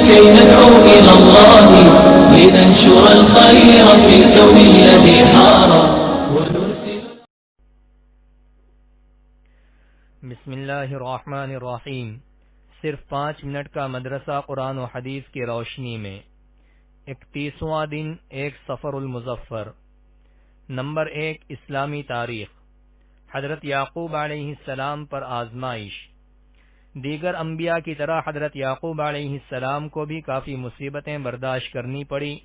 كي ندعو إلى الله لننشر الخير في الكون الذي حار ونرسل. بسم اللہ الرحمن الرحیم. صرف 5 منٹ کا مدرسہ قرآن و حدیث کی روشنی میں. 31واں دن ایک سفر المظفر. نمبر 1 اسلامی تاریخ. حضرت یعقوب علیہ السلام پر آزمائش. دیگر انبیاء کی طرح حضرت یعقوب علیہ السلام کو بھی کافی مصیبتیں برداشت کرنی پڑی.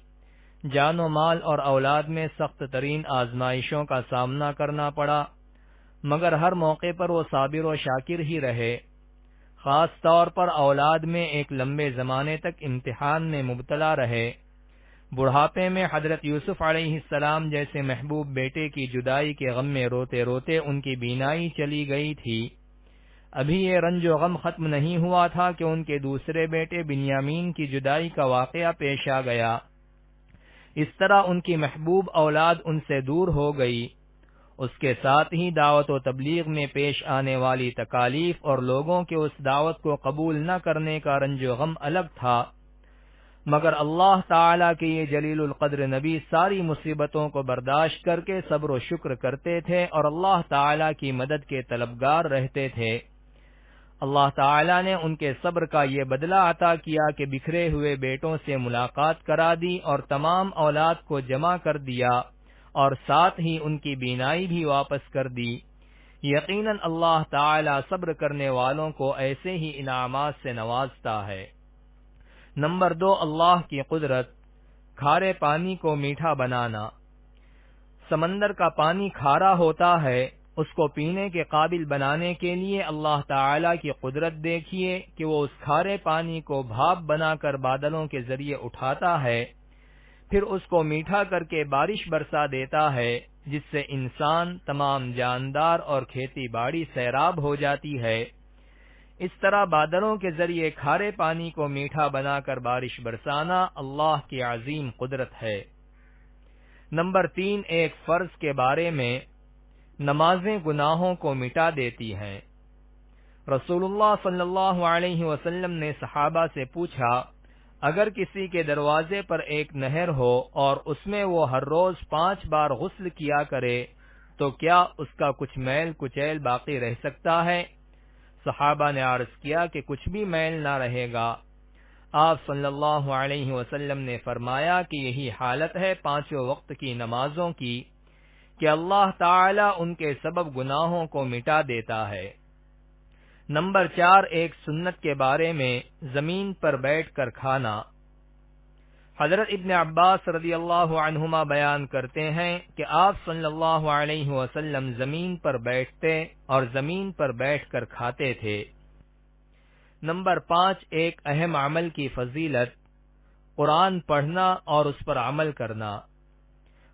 جان و مال اور اولاد میں سخت ترین آزمائشوں کا سامنا کرنا پڑا، مگر ہر موقع پر وہ صابر و شاکر ہی رہے. خاص طور پر اولاد میں ایک لمبے زمانے تک امتحان میں مبتلا رہے. بڑھاپے میں حضرت یوسف علیہ السلام جیسے محبوب بیٹے کی جدائی کے غم میں روتے روتے ان کی بینائی چلی گئی تھی. ابھی یہ رنج و غم ختم نہیں ہوا تھا کہ ان کے دوسرے بیٹے بنیامین کی جدائی کا واقعہ پیش آ گیا. اس طرح ان کی محبوب اولاد ان سے دور ہو گئی. اس کے ساتھ ہی دعوت و تبلیغ میں پیش آنے والی تکالیف اور لوگوں کے اس دعوت کو قبول نہ کرنے کا رنج و غم الگ تھا. مگر اللہ تعالیٰ کے یہ جلیل القدر نبی ساری مصیبتوں کو برداشت کر کے صبر و شکر کرتے تھے اور اللہ تعالیٰ کی مدد کے طلبگار رہتے تھے. اللہ تعالیٰ نے ان کے صبر کا یہ بدلہ عطا کیا کہ بکھرے ہوئے بیٹوں سے ملاقات کرا دی اور تمام اولاد کو جمع کر دیا اور ساتھ ہی ان کی بینائی بھی واپس کر دی. یقیناً اللہ تعالی صبر کرنے والوں کو ایسے ہی انعامات سے نوازتا ہے. نمبر 2 اللہ کی قدرت. کھارے پانی کو میٹھا بنانا. سمندر کا پانی کھارا ہوتا ہے، اس کو پینے کے قابل بنانے کے لیے اللہ تعالی کی قدرت دیکھیے کہ وہ اس کھارے پانی کو بھاپ بنا کر بادلوں کے ذریعے اٹھاتا ہے، پھر اس کو میٹھا کر کے بارش برسا دیتا ہے، جس سے انسان، تمام جاندار اور کھیتی باڑی سیراب ہو جاتی ہے. اس طرح بادلوں کے ذریعے کھارے پانی کو میٹھا بنا کر بارش برسانا اللہ کی عظیم قدرت ہے. نمبر 3 ایک فرض کے بارے میں. نمازیں گناہوں کو مٹا دیتی ہیں. رسول اللہ صلی اللہ علیہ وسلم نے صحابہ سے پوچھا، اگر کسی کے دروازے پر ایک نہر ہو اور اس میں وہ ہر روز 5 بار غسل کیا کرے تو کیا اس کا کچھ میل کچیل باقی رہ سکتا ہے؟ صحابہ نے عرض کیا کہ کچھ بھی میل نہ رہے گا. آپ صلی اللہ علیہ وسلم نے فرمایا کہ یہی حالت ہے 5 وقت کی نمازوں کی کہ اللہ تعالی ان کے سبب گناہوں کو مٹا دیتا ہے. نمبر 4 ایک سنت کے بارے میں. زمین پر بیٹھ کر کھانا. حضرت ابن عباس رضی اللہ عنہما بیان کرتے ہیں کہ آپ صلی اللہ علیہ وسلم زمین پر بیٹھتے اور زمین پر بیٹھ کر کھاتے تھے. نمبر 5 ایک اہم عمل کی فضیلت. قرآن پڑھنا اور اس پر عمل کرنا.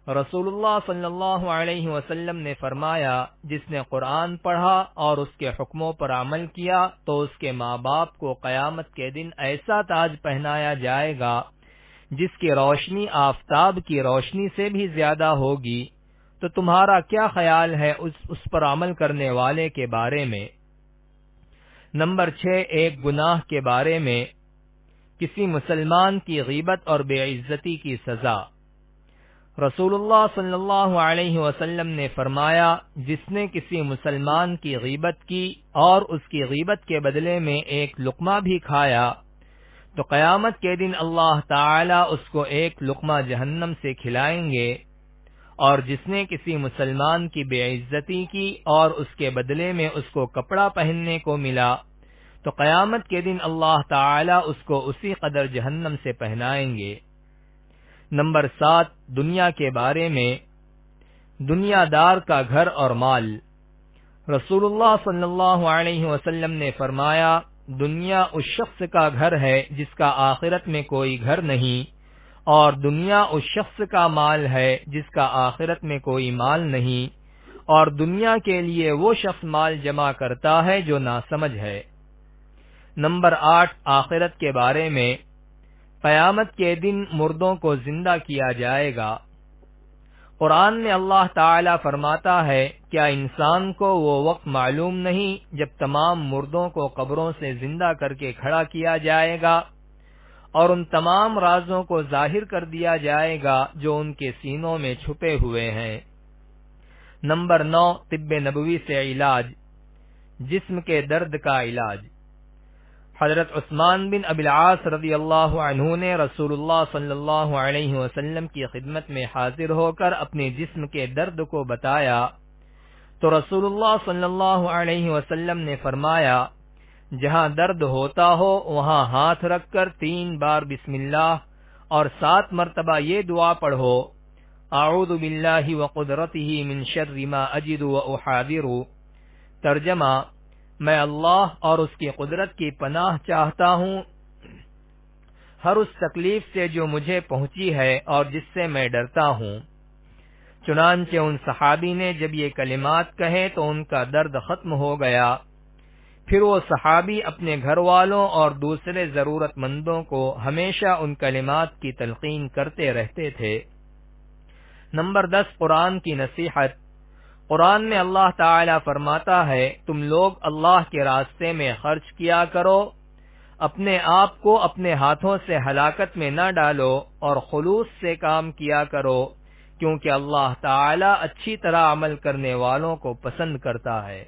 رسول اللہ صلی اللہ علیہ وسلم نے فرمایا، جس نے قرآن پڑھا اور اس کے حکموں پر عمل کیا تو اس کے ماں باپ کو قیامت کے دن ایسا تاج پہنایا جائے گا جس کی روشنی آفتاب کی روشنی سے بھی زیادہ ہوگی. تو تمہارا کیا خیال ہے اس پر عمل کرنے والے کے بارے میں؟ نمبر 6 ایک گناہ کے بارے میں. کسی مسلمان کی غیبت اور بے عزتی کی سزا. رسول اللہ صلی اللہ علیہ وسلم نے فرمایا، جس نے کسی مسلمان کی غیبت کی اور اس کی غیبت کے بدلے میں ایک لقمہ بھی کھایا تو قیامت کے دن اللہ تعالی اس کو ایک لقمہ جہنم سے کھلائیں گے. اور جس نے کسی مسلمان کی بے عزتی کی اور اس کے بدلے میں اس کو کپڑا پہننے کو ملا تو قیامت کے دن اللہ تعالی اس کو اسی قدر جہنم سے پہنائیں گے. نمبر 7 دنیا کے بارے میں. دنیا دار کا گھر اور مال. رسول اللہ صلی اللہ علیہ وسلم نے فرمایا، دنیا اس شخص کا گھر ہے جس کا آخرت میں کوئی گھر نہیں، اور دنیا اس شخص کا مال ہے جس کا آخرت میں کوئی مال نہیں، اور دنیا کے لیے وہ شخص مال جمع کرتا ہے جو ناسمجھ ہے. نمبر 8 آخرت کے بارے میں. قیامت کے دن مردوں کو زندہ کیا جائے گا. قرآن میں اللہ تعالی فرماتا ہے، کیا انسان کو وہ وقت معلوم نہیں جب تمام مردوں کو قبروں سے زندہ کر کے کھڑا کیا جائے گا اور ان تمام رازوں کو ظاہر کر دیا جائے گا جو ان کے سینوں میں چھپے ہوئے ہیں۔ نمبر 9، طب نبوی سے علاج، جسم کے درد کا علاج۔ حضرت عثمان بن ابی العاص رضی اللہ عنہ نے رسول اللہ صلی اللہ علیہ وسلم کی خدمت میں حاضر ہو کر اپنے جسم کے درد کو بتایا تو رسول اللہ صلی اللہ علیہ وسلم نے فرمایا، جہاں درد ہوتا ہو وہاں ہاتھ رکھ کر 3 بار بسم اللہ اور 7 مرتبہ یہ دعا پڑھو، اعوذ باللہ وقدرتہ من شر ما اجد واحاذر۔ ترجمہ، میں اللہ اور اس کی قدرت کی پناہ چاہتا ہوں ہر اس تکلیف سے جو مجھے پہنچی ہے اور جس سے میں ڈرتا ہوں۔ چنانچہ ان صحابی نے جب یہ کلمات کہے تو ان کا درد ختم ہو گیا۔ پھر وہ صحابی اپنے گھر والوں اور دوسرے ضرورت مندوں کو ہمیشہ ان کلمات کی تلقین کرتے رہتے تھے۔ نمبر 10، قرآن کی نصیحت۔ قرآن میں اللہ تعالی فرماتا ہے، تم لوگ اللہ کے راستے میں خرچ کیا کرو، اپنے آپ کو اپنے ہاتھوں سے ہلاکت میں نہ ڈالو اور خلوص سے کام کیا کرو، کیونکہ اللہ تعالی اچھی طرح عمل کرنے والوں کو پسند کرتا ہے۔